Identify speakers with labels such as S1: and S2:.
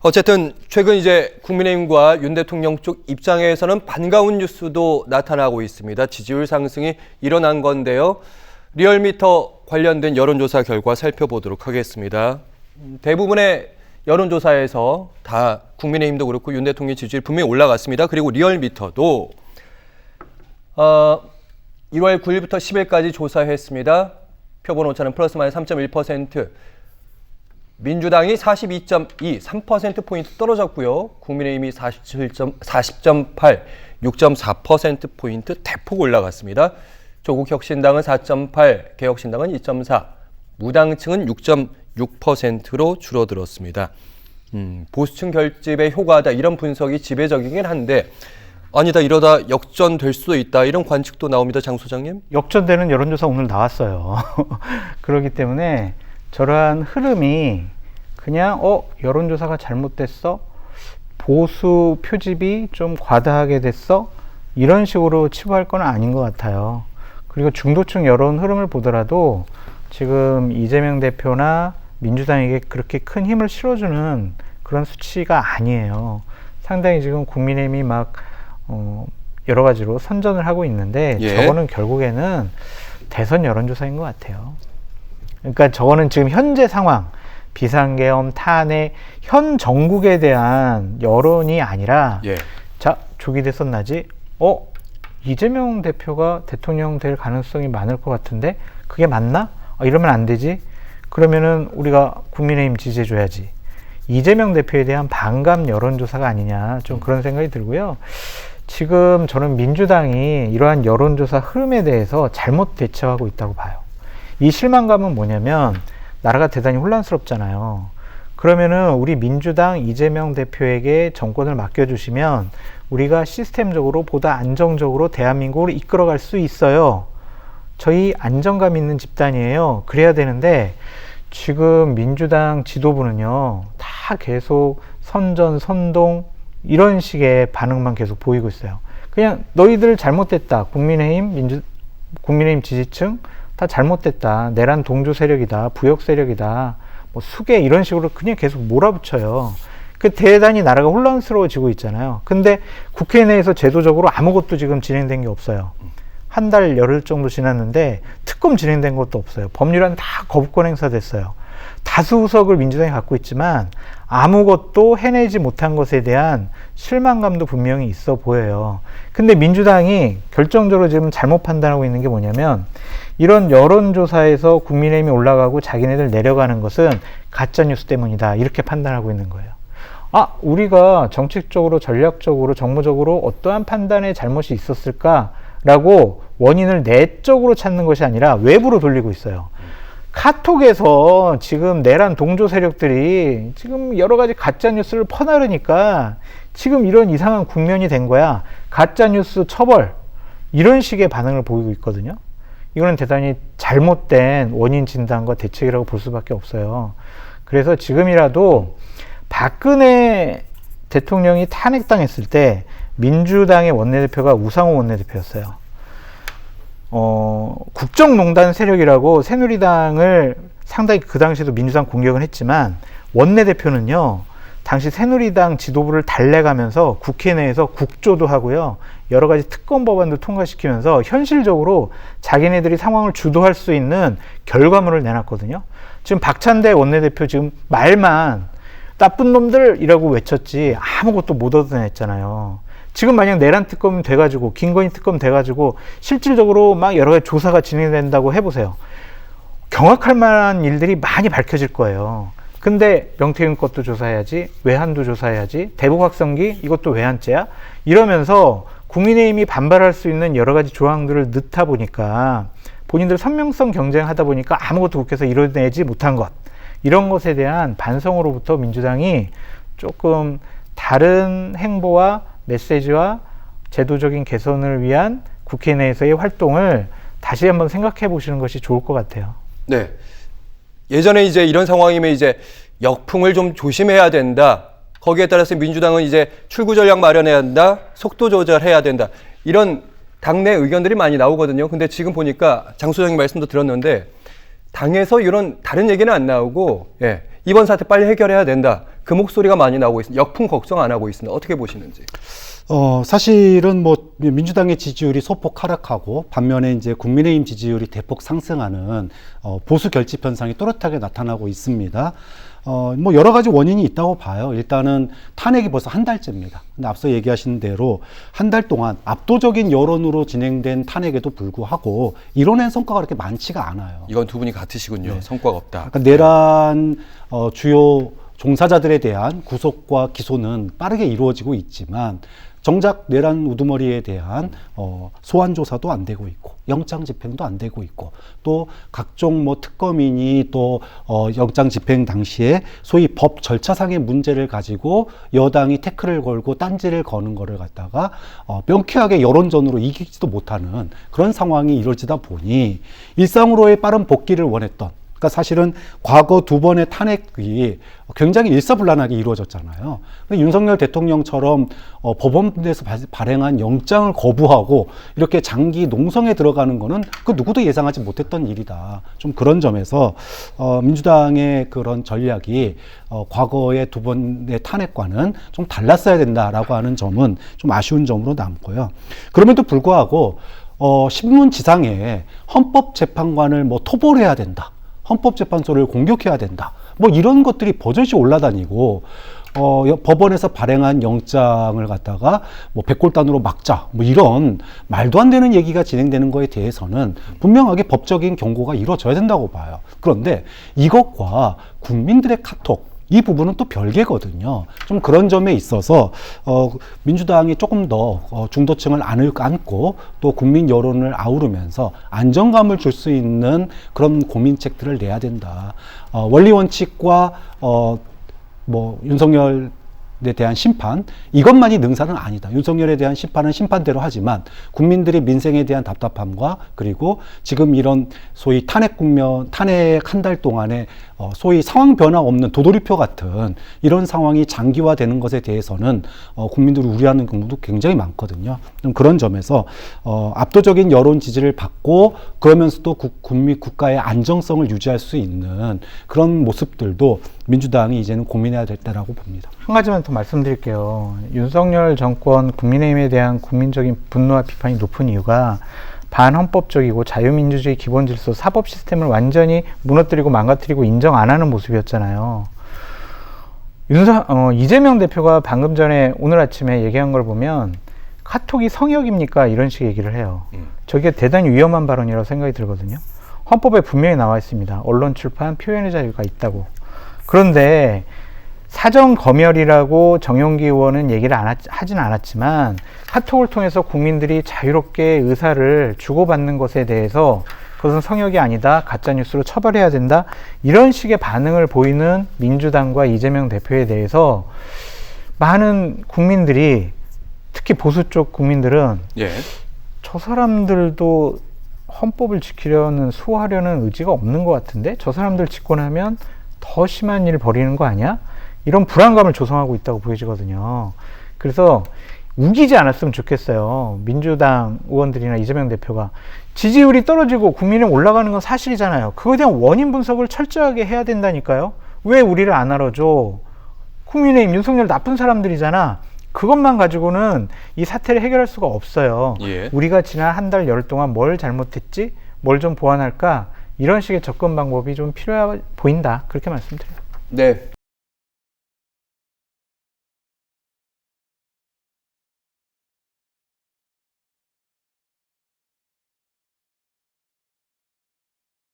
S1: 어쨌든 최근 이제 국민의힘과 윤 대통령 쪽 입장에서는 반가운 뉴스도 나타나고 있습니다. 지지율 상승이 일어난 건데요. 리얼미터 관련된 여론조사 결과 살펴보도록 하겠습니다. 대부분의 여론조사에서 다 국민의힘도 그렇고 윤 대통령 지지율 분명히 올라갔습니다. 그리고 리얼미터도 1월 9일부터 10일까지 조사했습니다. 표본 오차는 플러스 마이너스 3.1%. 민주당이 42.2, 3%포인트 떨어졌고요. 국민의힘이 40.8, 6.4%포인트 대폭 올라갔습니다. 조국혁신당은 4.8, 개혁신당은 2.4, 무당층은 6.6%로 줄어들었습니다. 보수층 결집에 효과하다 이런 분석이 지배적이긴 한데 아니다 이러다 역전될 수도 있다 이런 관측도 나옵니다. 장 소장님.
S2: 역전되는 여론조사 오늘 나왔어요. 그렇기 때문에 저러한 흐름이 그냥 여론조사가 잘못됐어? 보수 표집이 좀 과다하게 됐어? 이런 식으로 치부할 건 아닌 것 같아요. 그리고 중도층 여론 흐름을 보더라도 지금 이재명 대표나 민주당에게 그렇게 큰 힘을 실어주는 그런 수치가 아니에요. 상당히 지금 국민의힘이 막 여러 가지로 선전을 하고 있는데 저거는 결국에는 대선 여론조사인 것 같아요. 그러니까 저거는 지금 현재 상황, 비상계엄, 탄핵, 현 정국에 대한 여론이 아니라 자, 조기 대선 나지? 이재명 대표가 대통령 될 가능성이 많을 것 같은데 그게 맞나? 이러면 안 되지? 그러면은 우리가 국민의힘 지지해줘야지. 이재명 대표에 대한 반감 여론조사가 아니냐 좀 그런 생각이 들고요. 지금 저는 민주당이 이러한 여론조사 흐름에 대해서 잘못 대처하고 있다고 봐요. 이 실망감은 뭐냐면 나라가 대단히 혼란스럽잖아요. 그러면은 우리 민주당 이재명 대표에게 정권을 맡겨주시면 우리가 시스템적으로 보다 안정적으로 대한민국을 이끌어갈 수 있어요. 저희 안정감 있는 집단이에요. 그래야 되는데 지금 민주당 지도부는요 다 계속 선전, 선동 이런 식의 반응만 계속 보이고 있어요. 그냥 너희들 잘못됐다. 국민의힘 지지층 다 잘못됐다. 내란 동조 세력이다. 부역 세력이다. 뭐 수계 이런 식으로 그냥 계속 몰아붙여요. 그 대단히 나라가 혼란스러워지고 있잖아요. 근데 국회 내에서 제도적으로 아무것도 지금 진행된 게 없어요. 한 달 열흘 정도 지났는데 특검 진행된 것도 없어요. 법률안 다 거부권 행사됐어요. 다수 의석을 민주당이 갖고 있지만 아무것도 해내지 못한 것에 대한 실망감도 분명히 있어 보여요. 근데 민주당이 결정적으로 지금 잘못 판단하고 있는 게 뭐냐면 이런 여론조사에서 국민의힘이 올라가고 자기네들 내려가는 것은 가짜뉴스 때문이다 이렇게 판단하고 있는 거예요. 우리가 정책적으로 전략적으로 정무적으로 어떠한 판단에 잘못이 있었을까라고 원인을 내적으로 찾는 것이 아니라 외부로 돌리고 있어요. 카톡에서 지금 내란 동조 세력들이 지금 여러 가지 가짜뉴스를 퍼나르니까 지금 이런 이상한 국면이 된 거야. 가짜뉴스 처벌 이런 식의 반응을 보이고 있거든요. 이거는 대단히 잘못된 원인 진단과 대책이라고 볼 수밖에 없어요. 그래서 지금이라도 박근혜 대통령이 탄핵당했을 때 민주당의 원내대표가 우상호 원내대표였어요. 국정농단 세력이라고 새누리당을 상당히 그 당시에도 민주당 공격은 했지만 원내대표는요 당시 새누리당 지도부를 달래가면서 국회 내에서 국조도 하고요 여러 가지 특검 법안도 통과시키면서 현실적으로 자기네들이 상황을 주도할 수 있는 결과물을 내놨거든요. 지금 박찬대 원내대표 지금 말만 나쁜 놈들이라고 외쳤지 아무것도 못 얻어냈잖아요. 지금 만약 내란 특검이 돼가지고 김건희 특검 돼가지고 실질적으로 막 여러 가지 조사가 진행된다고 해보세요. 경악할 만한 일들이 많이 밝혀질 거예요. 근데 명태균 것도 조사해야지, 외환도 조사해야지, 대북 확성기 이것도 외환죄야? 이러면서 국민의힘이 반발할 수 있는 여러 가지 조항들을 넣다 보니까 본인들 선명성 경쟁하다 보니까 아무것도 국회에서 이뤄내지 못한 것 이런 것에 대한 반성으로부터 민주당이 조금 다른 행보와 메시지와 제도적인 개선을 위한 국회 내에서의 활동을 다시 한번 생각해 보시는 것이 좋을 것 같아요.
S1: 네. 예전에 이제 이런 상황이면 이제 역풍을 좀 조심해야 된다. 거기에 따라서 민주당은 이제 출구 전략 마련해야 한다. 속도 조절해야 된다. 이런 당내 의견들이 많이 나오거든요. 근데 지금 보니까 장 소장님 말씀도 들었는데 당에서 이런 다른 얘기는 안 나오고 이번 사태 빨리 해결해야 된다. 그 목소리가 많이 나오고 있습니다. 역풍 걱정 안 하고 있습니다. 어떻게 보시는지.
S3: 사실은 뭐 민주당의 지지율이 소폭 하락하고 반면에 이제 국민의힘 지지율이 대폭 상승하는 보수 결집 현상이 또렷하게 나타나고 있습니다. 뭐 여러 가지 원인이 있다고 봐요. 일단은 탄핵이 벌써 한 달째입니다. 근데 앞서 얘기하신 대로 한 달 동안 압도적인 여론으로 진행된 탄핵에도 불구하고 이뤄낸 성과가 그렇게 많지가 않아요.
S1: 이건 두 분이 같으시군요. 성과가 없다.
S3: 그러니까 내란 주요 종사자들에 대한 구속과 기소는 빠르게 이루어지고 있지만 정작 내란 우두머리에 대한 소환 조사도 안 되고 있고 영장 집행도 안 되고 있고 또 각종 뭐 특검이니 또 영장 집행 당시에 소위 법 절차상의 문제를 가지고 여당이 태클을 걸고 딴지를 거는 거를 갖다가 명쾌하게 여론전으로 이기지도 못하는 그런 상황이 이루어지다 보니 일상으로의 빠른 복귀를 원했던, 그러니까 사실은 과거 두 번의 탄핵이 굉장히 일사불란하게 이루어졌잖아요. 근데 윤석열 대통령처럼 법원에서 발행한 영장을 거부하고 이렇게 장기 농성에 들어가는 거는 그 누구도 예상하지 못했던 일이다. 좀 그런 점에서 민주당의 그런 전략이 과거의 두 번의 탄핵과는 좀 달랐어야 된다라고 하는 점은 좀 아쉬운 점으로 남고요. 그럼에도 불구하고 신문지상에 헌법재판관을 뭐 토벌해야 된다, 헌법재판소를 공격해야 된다, 뭐 이런 것들이 버젓이 올라다니고 법원에서 발행한 영장을 갖다가 뭐 백골단으로 막자, 뭐 이런 말도 안 되는 얘기가 진행되는 거에 대해서는 분명하게 법적인 경고가 이루어져야 된다고 봐요. 그런데 이것과 국민들의 카톡, 이 부분은 또 별개거든요. 좀 그런 점에 있어서 민주당이 조금 더 중도층을 안고 또 국민 여론을 아우르면서 안정감을 줄 수 있는 그런 고민책들을 내야 된다. 원리 원칙과 뭐 윤석열에 대한 심판, 이것만이 능사는 아니다. 윤석열에 대한 심판은 심판대로 하지만 국민들의 민생에 대한 답답함과 그리고 지금 이런 소위 탄핵 한 달 동안에 소위 상황 변화 없는 도돌이표 같은 이런 상황이 장기화되는 것에 대해서는 국민들이 우려하는 경우도 굉장히 많거든요. 좀 그런 점에서 압도적인 여론 지지를 받고 그러면서도 국가의 안정성을 유지할 수 있는 그런 모습들도 민주당이 이제는 고민해야 될 때라고 봅니다.
S2: 한 가지만 더 말씀드릴게요. 윤석열 정권 국민의힘에 대한 국민적인 분노와 비판이 높은 이유가 반헌법적이고 자유민주주의 기본질서 사법 시스템을 완전히 무너뜨리고 망가뜨리고 인정 안 하는 모습이었잖아요. 이재명 대표가 방금 전에 오늘 아침에 얘기한 걸 보면 카톡이 성역입니까? 이런 식의 얘기를 해요. 저게 대단히 위험한 발언이라고 생각이 들거든요. 헌법에 분명히 나와 있습니다. 언론 출판, 표현의 자유가 있다고. 그런데 사전 검열이라고 정용기 의원은 얘기를 하진 않았지만 카톡을 통해서 국민들이 자유롭게 의사를 주고받는 것에 대해서 그것은 성역이 아니다, 가짜뉴스로 처벌해야 된다, 이런 식의 반응을 보이는 민주당과 이재명 대표에 대해서 많은 국민들이, 특히 보수 쪽 국민들은 저 사람들도 헌법을 지키려는 수호하려는 의지가 없는 것 같은데 저 사람들 짓고 나면 더 심한 일을 벌이는 거 아니야? 이런 불안감을 조성하고 있다고 보여지거든요. 그래서 우기지 않았으면 좋겠어요. 민주당 의원들이나 이재명 대표가 지지율이 떨어지고 국민의힘 올라가는 건 사실이잖아요. 그거에 대한 원인 분석을 철저하게 해야 된다니까요. 왜 우리를 안 알아줘? 국민의힘, 윤석열 나쁜 사람들이잖아. 그것만 가지고는 이 사태를 해결할 수가 없어요. 우리가 지난 한 달 열 동안 뭘 잘못했지? 뭘 좀 보완할까? 이런 식의 접근 방법이 좀 필요해 보인다. 그렇게 말씀드려요.
S1: 네.